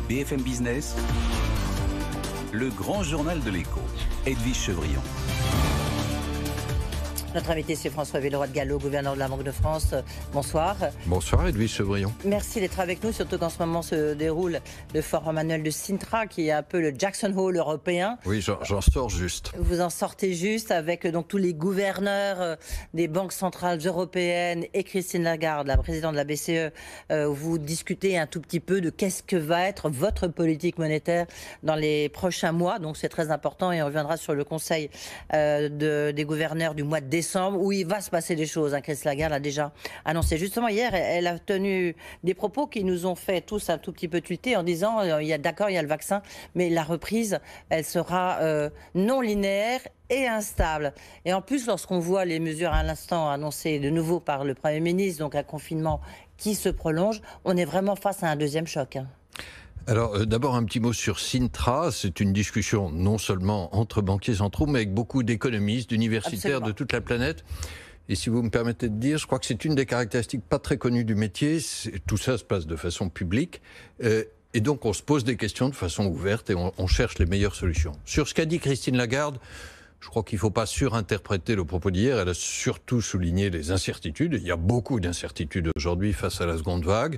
BFM Business, le grand journal de l'écho, Edwige Chevrillon. Notre invité, c'est François Villeroy de Galhau, gouverneur de la Banque de France. Bonsoir. Bonsoir Edwige Chevrillon. Merci d'être avec nous, surtout qu'en ce moment se déroule le forum annuel de Sintra, qui est un peu le Jackson Hole européen. Oui, j'en sors juste. Vous en sortez juste avec donc tous les gouverneurs des banques centrales européennes et Christine Lagarde, la présidente de la BCE. Vous discutez un tout petit peu de qu'est-ce que va être votre politique monétaire dans les prochains mois. Donc c'est très important et on reviendra sur le conseil des gouverneurs du mois de décembre où il va se passer des choses. Christine Lagarde l'a déjà annoncé. Justement, hier, elle a tenu des propos qui nous ont fait tous un tout petit peu tilter en disant d'accord, il y a le vaccin, mais la reprise, elle sera non linéaire et instable. Et en plus, lorsqu'on voit les mesures à l'instant annoncées de nouveau par le Premier ministre, donc un confinement qui se prolonge, on est vraiment face à un deuxième choc. Alors d'abord un petit mot sur Sintra. C'est une discussion non seulement entre banquiers centraux, mais avec beaucoup d'économistes, d'universitaires. Absolument. De toute la planète. Et si vous me permettez de dire, je crois que c'est une des caractéristiques pas très connues du métier. Tout ça se passe de façon publique. Et donc on se pose des questions de façon ouverte et on cherche les meilleures solutions. Sur ce qu'a dit Christine Lagarde, je crois qu'il ne faut pas surinterpréter le propos d'hier. Elle a surtout souligné les incertitudes. Il y a beaucoup d'incertitudes aujourd'hui face à la seconde vague.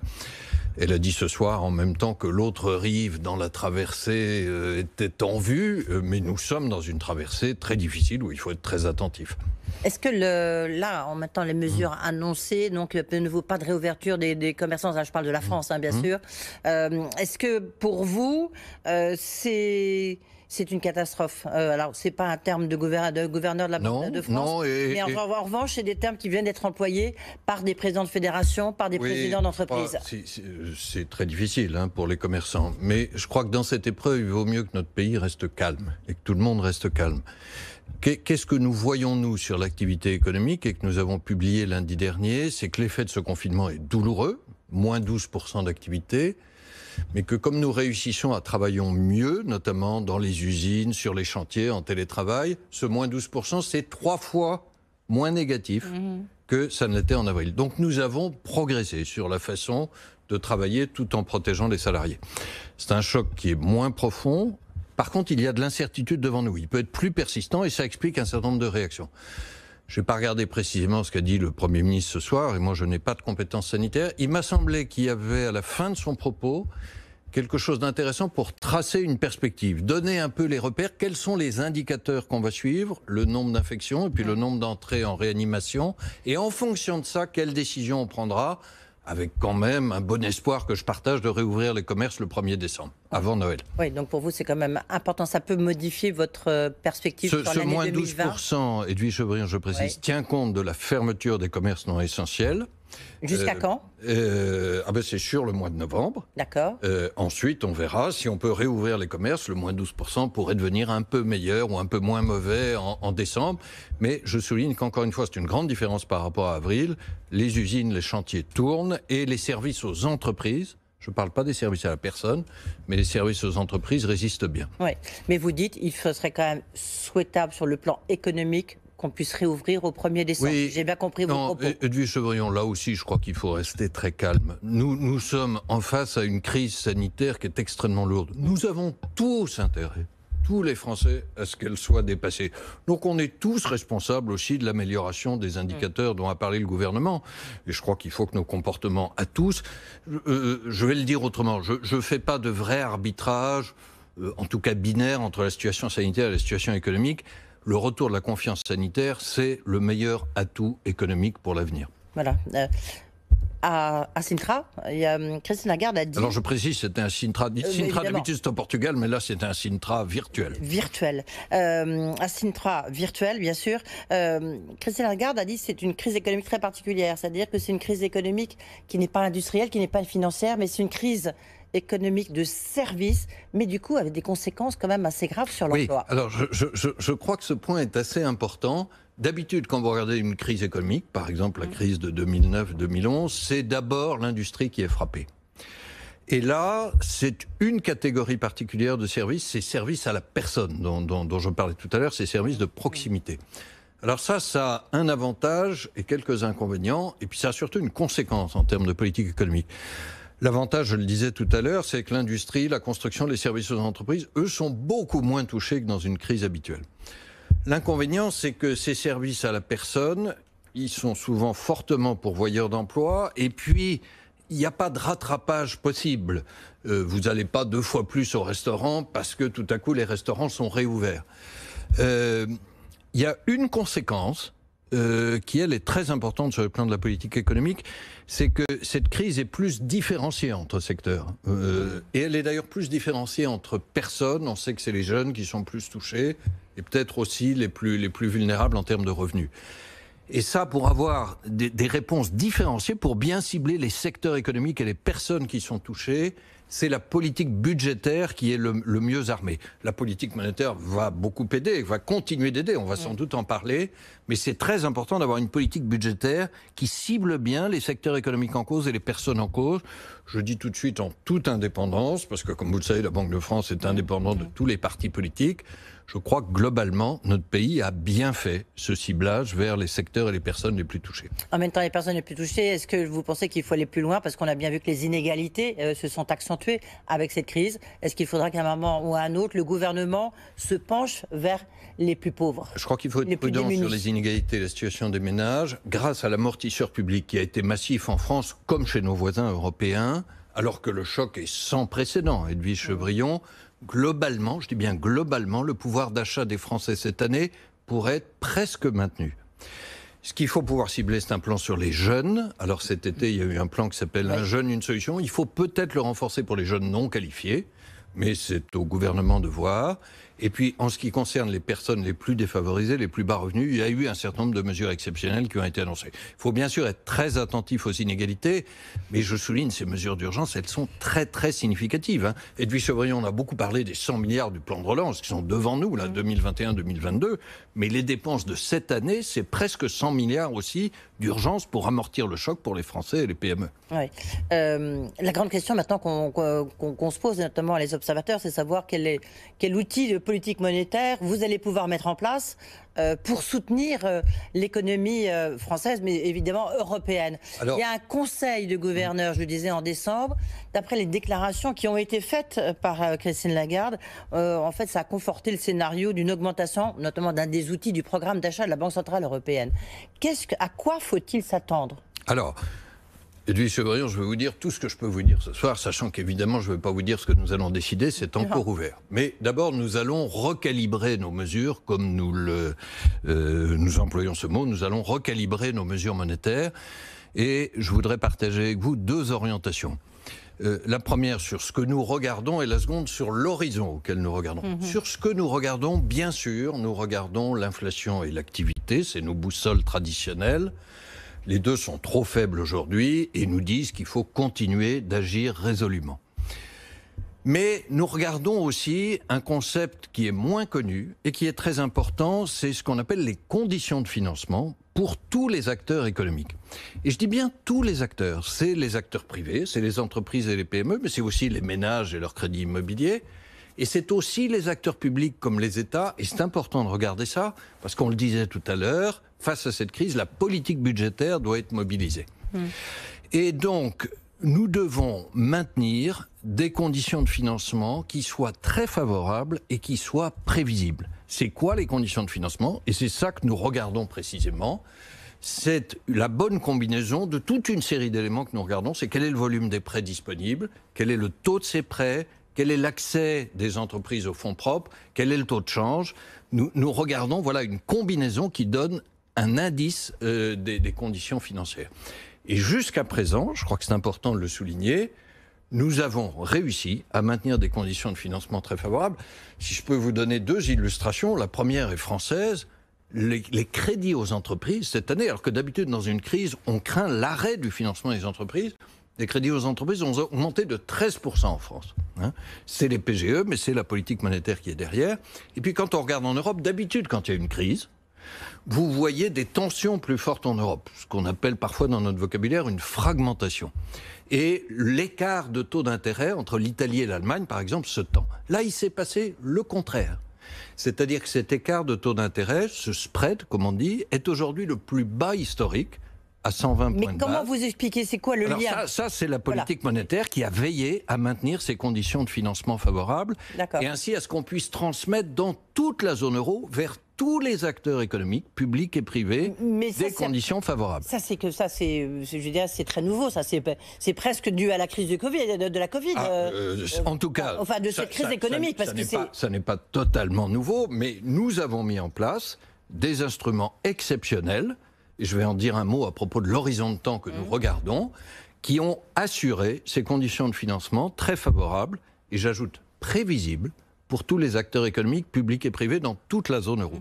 Elle a dit ce soir, en même temps que l'autre rive dans la traversée était en vue, mais nous sommes dans une traversée très difficile où il faut être très attentif. Est-ce que là, en mettant les mesures annoncées, donc de nouveau pas de réouverture des commerçants, là je parle de la France, bien sûr, est-ce que pour vous, c'est une catastrophe? Alors, c'est pas un terme de gouverneur de la Banque de France. Non, mais en revanche, c'est des termes qui viennent d'être employés par des présidents de fédération, par des présidents d'entreprise. C'est très difficile pour les commerçants. Mais je crois que dans cette épreuve, il vaut mieux que notre pays reste calme et que tout le monde reste calme. Qu'est-ce que nous voyons, nous, sur l'activité économique et que nous avons publié lundi dernier? C'est que l'effet de ce confinement est douloureux, moins 12% d'activité, mais que comme nous réussissons à travailler mieux, notamment dans les usines, sur les chantiers, en télétravail, ce moins 12%, c'est 3 fois moins négatif que ça ne l'était en avril. Donc nous avons progressé sur la façon de travailler tout en protégeant les salariés. C'est un choc qui est moins profond. Par contre, il y a de l'incertitude devant nous. Il peut être plus persistant et ça explique un certain nombre de réactions. Je n'ai pas regardé précisément ce qu'a dit le Premier ministre ce soir, et moi je n'ai pas de compétences sanitaires. Il m'a semblé qu'il y avait à la fin de son propos quelque chose d'intéressant pour tracer une perspective, donner un peu les repères, quels sont les indicateurs qu'on va suivre, le nombre d'infections et puis le nombre d'entrées en réanimation, et en fonction de ça, quelles décisions on prendra, avec quand même un bon espoir que je partage de réouvrir les commerces le 1er décembre, avant Noël. Oui, donc pour vous, c'est quand même important. Ça peut modifier votre perspective sur l'année 2020. Ce moins 12%, Edwige Chevrillon, je précise, tient compte de la fermeture des commerces non essentiels. Jusqu'à quand? C'est sur le mois de novembre. D'accord. Ensuite, on verra si on peut réouvrir les commerces. Le moins 12% pourrait devenir un peu meilleur ou un peu moins mauvais en décembre. Mais je souligne qu'encore une fois, c'est une grande différence par rapport à avril. Les usines, les chantiers tournent et les services aux entreprises, je ne parle pas des services à la personne, mais les services aux entreprises résistent bien. Oui, mais vous dites qu'il serait quand même souhaitable sur le plan économique qu'on puisse réouvrir au 1er décembre. Oui, j'ai bien compris vos propos. Edwige Chevrillon, là aussi, je crois qu'il faut rester très calme. Nous sommes en face à une crise sanitaire qui est extrêmement lourde. Nous avons tous intérêt, tous les Français, à ce qu'elle soit dépassée. Donc on est tous responsables aussi de l'amélioration des indicateurs dont a parlé le gouvernement. Et je crois qu'il faut que nos comportements à tous... je vais le dire autrement, je ne fais pas de vrai arbitrage, en tout cas binaire, entre la situation sanitaire et la situation économique. Le retour de la confiance sanitaire, c'est le meilleur atout économique pour l'avenir. Voilà. À Sintra, Christine Lagarde a dit... Alors je précise, c'était un Sintra. Sintra d'habitude c'est au Portugal, mais là c'était un Sintra virtuel. Virtuel. À Sintra virtuel, bien sûr. Christine Lagarde a dit que c'est une crise économique très particulière. C'est-à-dire que c'est une crise économique qui n'est pas industrielle, qui n'est pas financière, mais c'est une crise économique de services, mais du coup avec des conséquences quand même assez graves sur l'emploi. Oui, alors je crois que ce point est assez important. D'habitude, quand vous regardez une crise économique, par exemple la crise de 2009-2011, c'est d'abord l'industrie qui est frappée. Et là, c'est une catégorie particulière de services, ces services à la personne dont je parlais tout à l'heure, ces services de proximité. Alors ça a un avantage et quelques inconvénients, et puis ça a surtout une conséquence en termes de politique économique. L'avantage, je le disais tout à l'heure, c'est que l'industrie, la construction, les services aux entreprises, eux, sont beaucoup moins touchés que dans une crise habituelle. L'inconvénient, c'est que ces services à la personne, ils sont souvent fortement pourvoyeurs d'emplois, et puis il n'y a pas de rattrapage possible. Vous n'allez pas 2 fois plus au restaurant parce que tout à coup les restaurants sont réouverts. Il y a une conséquence qui, elle, est très importante sur le plan de la politique économique, c'est que cette crise est plus différenciée entre secteurs. Et elle est d'ailleurs plus différenciée entre personnes. On sait que c'est les jeunes qui sont plus touchés, et peut-être aussi les plus vulnérables en termes de revenus. Et ça, pour avoir des réponses différenciées, pour bien cibler les secteurs économiques et les personnes qui sont touchées, c'est la politique budgétaire qui est le mieux armée. La politique monétaire va beaucoup aider, va continuer d'aider, on va sans doute en parler, mais c'est très important d'avoir une politique budgétaire qui cible bien les secteurs économiques en cause et les personnes en cause. Je dis tout de suite en toute indépendance, parce que comme vous le savez, la Banque de France est indépendante de tous les partis politiques. Je crois que globalement, notre pays a bien fait ce ciblage vers les secteurs et les personnes les plus touchées. En même temps, les personnes les plus touchées, est-ce que vous pensez qu'il faut aller plus loin? Parce qu'on a bien vu que les inégalités se sont accentuées avec cette crise. Est-ce qu'il faudra qu'à un moment ou à un autre, le gouvernement se penche vers les plus pauvres? Je crois qu'il faut être prudent sur les inégalités et la situation des ménages. Grâce à l'amortisseur public qui a été massif en France, comme chez nos voisins européens, alors que le choc est sans précédent, Edwige Chevrillon, globalement, je dis bien globalement, le pouvoir d'achat des Français cette année pourrait être presque maintenu. Ce qu'il faut pouvoir cibler, c'est un plan sur les jeunes. Alors cet été, il y a eu un plan qui s'appelle Un jeune, une solution. Il faut peut-être le renforcer pour les jeunes non qualifiés, mais c'est au gouvernement de voir. Et puis, en ce qui concerne les personnes les plus défavorisées, les plus bas revenus, il y a eu un certain nombre de mesures exceptionnelles qui ont été annoncées. Il faut bien sûr être très attentif aux inégalités, mais je souligne, ces mesures d'urgence, elles sont très, très significatives. Edwige Chevrillon, on a beaucoup parlé des 100 milliards du plan de relance qui sont devant nous, là, 2021-2022, mais les dépenses de cette année, c'est presque 100 milliards aussi d'urgence pour amortir le choc pour les Français et les PME. Oui. La grande question maintenant qu'on se pose, notamment à les observateurs, c'est savoir quel outil de politique monétaire vous allez pouvoir mettre en place pour soutenir l'économie française, mais évidemment européenne. Alors, il y a un conseil de gouverneurs, je le disais, en décembre. D'après les déclarations qui ont été faites par Christine Lagarde, en fait, ça a conforté le scénario d'une augmentation, notamment d'un des outils du programme d'achat de la Banque Centrale Européenne. À quoi faut-il s'attendre? Alors, Edwige Chevrillon, je vais vous dire tout ce que je peux vous dire ce soir, sachant qu'évidemment, je ne vais pas vous dire ce que nous allons décider, c'est encore ouvert. Mais d'abord, nous allons recalibrer nos mesures, comme nous employons ce mot, nous allons recalibrer nos mesures monétaires. Et je voudrais partager avec vous 2 orientations. La première sur ce que nous regardons et la seconde sur l'horizon auquel nous regardons. Sur ce que nous regardons, bien sûr, nous regardons l'inflation et l'activité, c'est nos boussoles traditionnelles. Les 2 sont trop faibles aujourd'hui et nous disent qu'il faut continuer d'agir résolument. Mais nous regardons aussi un concept qui est moins connu et qui est très important, c'est ce qu'on appelle les conditions de financement pour tous les acteurs économiques. Et je dis bien tous les acteurs, c'est les acteurs privés, c'est les entreprises et les PME, mais c'est aussi les ménages et leurs crédits immobiliers. Et c'est aussi les acteurs publics comme les États, et c'est important de regarder ça, parce qu'on le disait tout à l'heure, face à cette crise, la politique budgétaire doit être mobilisée. Et donc, nous devons maintenir des conditions de financement qui soient très favorables et qui soient prévisibles. C'est quoi les conditions de financement? Et c'est ça que nous regardons précisément. C'est la bonne combinaison de toute une série d'éléments que nous regardons. C'est quel est le volume des prêts disponibles, quel est le taux de ces prêts, quel est l'accès des entreprises aux fonds propres, quel est le taux de change. Nous regardons, voilà, une combinaison qui donne un indice des conditions financières. Et jusqu'à présent, je crois que c'est important de le souligner, nous avons réussi à maintenir des conditions de financement très favorables. Si je peux vous donner 2 illustrations, la première est française. Les crédits aux entreprises cette année, alors que d'habitude dans une crise, on craint l'arrêt du financement des entreprises, les crédits aux entreprises ont augmenté de 13% en France. C'est les PGE, mais c'est la politique monétaire qui est derrière. Et puis quand on regarde en Europe, d'habitude quand il y a une crise, vous voyez des tensions plus fortes en Europe, ce qu'on appelle parfois dans notre vocabulaire une fragmentation. Et l'écart de taux d'intérêt entre l'Italie et l'Allemagne, par exemple, se tend. Là, il s'est passé le contraire. C'est-à-dire que cet écart de taux d'intérêt, ce spread, comme on dit, est aujourd'hui le plus bas historique à 120 Mais points de comment base. vous expliquez, c'est quoi le Alors lien? ça c'est la politique monétaire qui a veillé à maintenir ces conditions de financement favorables D'accord. et ainsi à ce qu'on puisse transmettre dans toute la zone euro vers tous les acteurs économiques, publics et privés, Mais ça, des conditions favorables. Je veux dire, c'est très nouveau. Ça, c'est presque dû à la crise de Covid, de la Covid. En tout cas, enfin, de cette crise économique, parce que ça n'est pas totalement nouveau, mais nous avons mis en place des instruments exceptionnels, et je vais en dire un mot à propos de l'horizon de temps que nous regardons, qui ont assuré ces conditions de financement très favorables, et j'ajoute prévisibles, pour tous les acteurs économiques, publics et privés, dans toute la zone euro.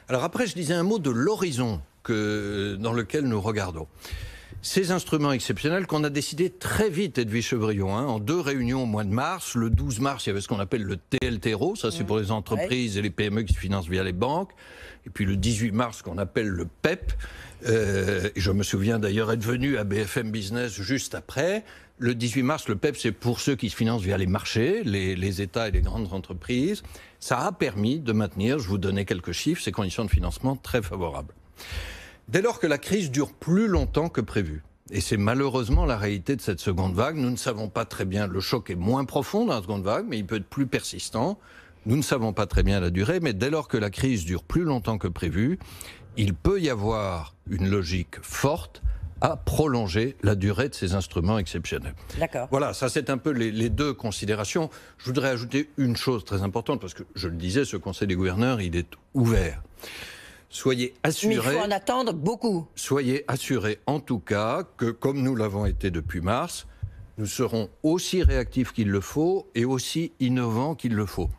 Alors après, je disais un mot de l'horizon dans lequel nous regardons. Ces instruments exceptionnels qu'on a décidé très vite, Edwige Chevrillon, en 2 réunions au mois de mars. Le 12 mars, il y avait ce qu'on appelle le TLTRO, ça c'est pour les entreprises et les PME qui se financent via les banques. Et puis le 18 mars, ce qu'on appelle le PEP. Je me souviens d'ailleurs être venu à BFM Business juste après. Le 18 mars, le PEP, c'est pour ceux qui se financent via les marchés, les États et les grandes entreprises. Ça a permis de maintenir, je vous donnais quelques chiffres, ces conditions de financement très favorables. Dès lors que la crise dure plus longtemps que prévu, et c'est malheureusement la réalité de cette seconde vague, nous ne savons pas très bien, le choc est moins profond dans la seconde vague, mais il peut être plus persistant. Nous ne savons pas très bien la durée, mais dès lors que la crise dure plus longtemps que prévu, il peut y avoir une logique forte à prolonger la durée de ces instruments exceptionnels. D'accord. Voilà, ça c'est un peu les 2 considérations. Je voudrais ajouter une chose très importante, parce que je le disais, ce Conseil des gouverneurs, il est ouvert. Soyez assurés... Mais il faut en attendre beaucoup. Soyez assurés en tout cas que, comme nous l'avons été depuis mars, nous serons aussi réactifs qu'il le faut et aussi innovants qu'il le faut.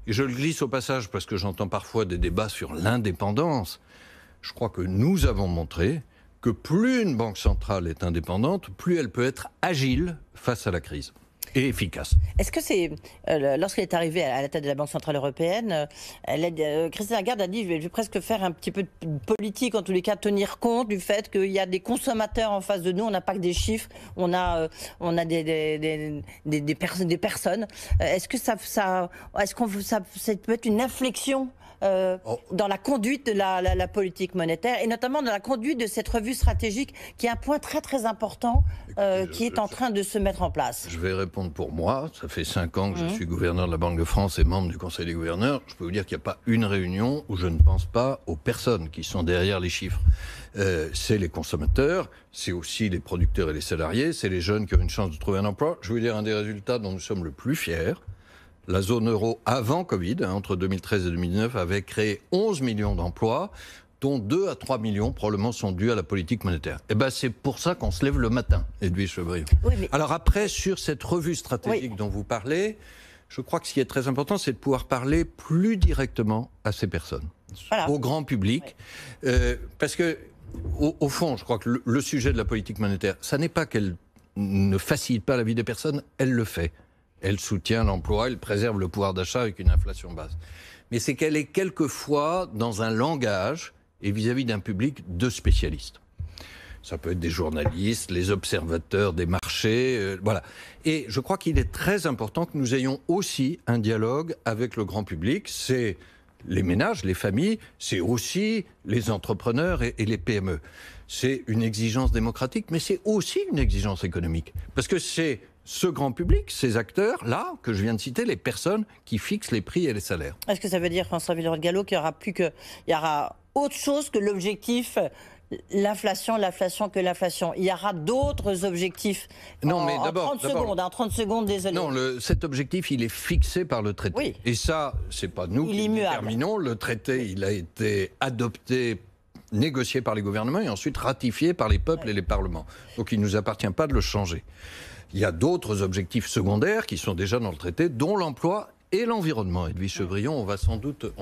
Et je le glisse au passage parce que j'entends parfois des débats sur l'indépendance. Je crois que nous avons montré que plus une banque centrale est indépendante, plus elle peut être agile face à la crise et efficace. Est-ce que c'est, lorsqu'elle est arrivée à la tête de la Banque Centrale Européenne, Christine Lagarde a dit, je vais presque faire un petit peu de politique, en tous les cas tenir compte du fait qu'il y a des consommateurs en face de nous, on n'a pas que des chiffres, on a des personnes. Est-ce que ça peut être une inflexion dans la conduite de la politique monétaire et notamment dans la conduite de cette revue stratégique qui est un point très très important qui est en train de se mettre en place? Je vais répondre pour moi. Ça fait 5 ans que je suis gouverneur de la Banque de France et membre du Conseil des gouverneurs. Je peux vous dire qu'il n'y a pas une réunion où je ne pense pas aux personnes qui sont derrière les chiffres. C'est les consommateurs, c'est aussi les producteurs et les salariés, c'est les jeunes qui ont une chance de trouver un emploi. Je vais vous dire un des résultats dont nous sommes le plus fiers. La zone euro avant Covid, entre 2013 et 2019, avait créé 11 millions d'emplois, dont 2 à 3 millions probablement sont dus à la politique monétaire. Et ben c'est pour ça qu'on se lève le matin, Edwige Chevrillon. Oui, mais... Alors après, sur cette revue stratégique dont vous parlez, je crois que ce qui est très important, c'est de pouvoir parler plus directement à ces personnes, au grand public, parce que au fond, je crois que le sujet de la politique monétaire, ça n'est pas qu'elle ne facilite pas la vie des personnes, elle le fait. Elle soutient l'emploi, elle préserve le pouvoir d'achat avec une inflation basse. Mais c'est qu'elle est quelquefois dans un langage et vis-à-vis d'un public de spécialistes. Ça peut être des journalistes, les observateurs des marchés, voilà. Et je crois qu'il est très important que nous ayons aussi un dialogue avec le grand public. C'est les ménages, les familles, c'est aussi les entrepreneurs et les PME. C'est une exigence démocratique, mais c'est aussi une exigence économique. Parce que c'est ce grand public, ces acteurs-là, que je viens de citer, les personnes qui fixent les prix et les salaires. Est-ce que ça veut dire, François Villeroy-de-Galhau, qu'il y aura autre chose que l'objectif, l'inflation, que l'inflation? Il y aura d'autres objectifs. Non, mais d'abord, 30 secondes, désolé. Non, cet objectif, il est fixé par le traité. Oui. Et ça, c'est pas nous qui le déterminons. Le traité, il a été adopté, négocié par les gouvernements et ensuite ratifié par les peuples et les parlements. Donc il ne nous appartient pas de le changer. Il y a d'autres objectifs secondaires qui sont déjà dans le traité, dont l'emploi et l'environnement. Edwige Chevrillon, on va sans doute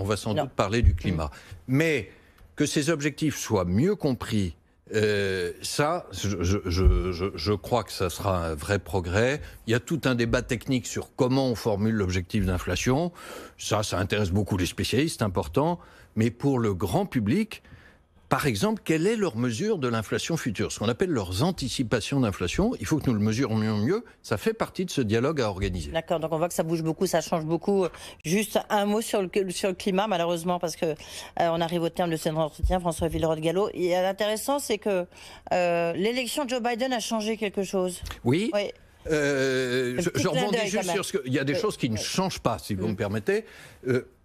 parler du climat. Mais que ces objectifs soient mieux compris, ça, je crois que ça sera un vrai progrès. Il y a tout un débat technique sur comment on formule l'objectif d'inflation. Ça intéresse beaucoup les spécialistes, c'est important. Mais pour le grand public, par exemple, quelle est leur mesure de l'inflation future, ce qu'on appelle leurs anticipations d'inflation. Il faut que nous le mesurions mieux. Ça fait partie de ce dialogue à organiser. D'accord, donc on voit que ça bouge beaucoup, ça change beaucoup. Juste un mot sur le climat, malheureusement, parce que on arrive au terme de cet entretien, François Villeroy de Galhau. Et l'intéressant, c'est que l'élection de Joe Biden a changé quelque chose. Oui. Oui. Je rebondis juste sur ce qu'il y a des choses qui ne changent pas, si vous me permettez.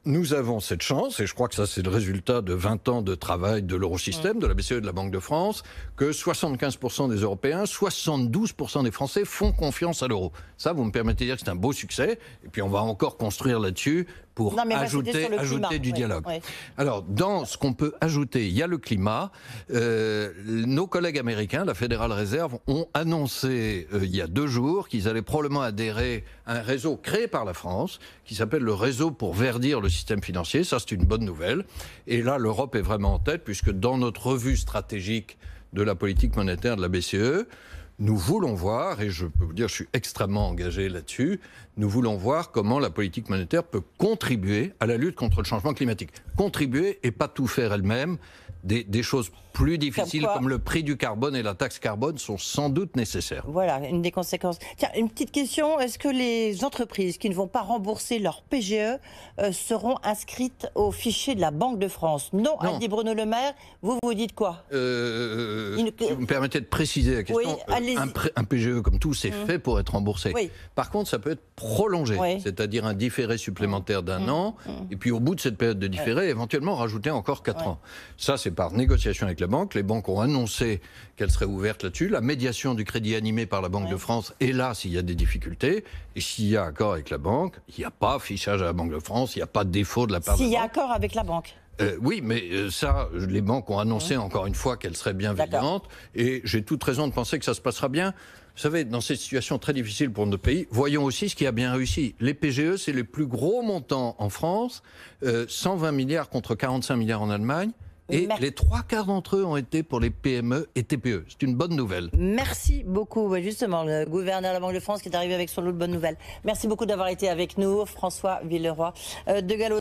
Nous avons cette chance, et je crois que ça c'est le résultat de 20 ans de travail de l'Eurosystème, de la BCE et de la Banque de France, que 75% des Européens, 72% des Français font confiance à l'euro. Ça, vous me permettez de dire que c'est un beau succès, et puis on va encore construire là-dessus pour ajouter du dialogue. Oui. Alors, dans ce qu'on peut ajouter, il y a le climat. Nos collègues américains, la Federal Reserve, ont annoncé il y a 2 jours qu'ils allaient probablement adhérer à un réseau créé par la France, qui s'appelle le réseau pour verdir le système financier. Ça, c'est une bonne nouvelle. Et là, l'Europe est vraiment en tête, puisque dans notre revue stratégique de la politique monétaire de la BCE, nous voulons voir, et je peux vous dire, je suis extrêmement engagé là-dessus, nous voulons voir comment la politique monétaire peut contribuer à la lutte contre le changement climatique. Contribuer et pas tout faire elle-même. Des choses plus difficiles comme le prix du carbone et la taxe carbone sont sans doute nécessaires. Voilà, une des conséquences. Tiens, une petite question. Est-ce que les entreprises qui ne vont pas rembourser leur PGE seront inscrites au fichier de la Banque de France? Non, a dit Bruno Le Maire. Vous dites quoi? Si vous me permettez de préciser la question, oui, un PGE comme tout, c'est fait pour être remboursé. Oui. Par contre, ça peut être prolongé, c'est-à-dire un différé supplémentaire d'1 an, et puis au bout de cette période de différé, éventuellement rajouter encore 4 ans. Ça, c'est par négociation avec la banque. Les banques ont annoncé qu'elles seraient ouvertes là-dessus. La médiation du crédit animé par la Banque de France est là s'il y a des difficultés. Et s'il y a accord avec la banque, il n'y a pas affichage à la Banque de France, il n'y a pas de défaut de la part de la banque. S'il y a accord avec la banque. Oui, mais ça, les banques ont annoncé encore une fois qu'elles seraient bienveillantes. Et j'ai toute raison de penser que ça se passera bien. Vous savez, dans ces situations très difficiles pour notre pays, voyons aussi ce qui a bien réussi. Les PGE, c'est les plus gros montants en France, 120 milliards contre 45 milliards en Allemagne. Et les 3/4 d'entre eux ont été pour les PME et TPE. C'est une bonne nouvelle. Merci beaucoup. Justement, le gouverneur de la Banque de France qui est arrivé avec son lot de bonnes nouvelles. Merci beaucoup d'avoir été avec nous, François Villeroy de Galhau.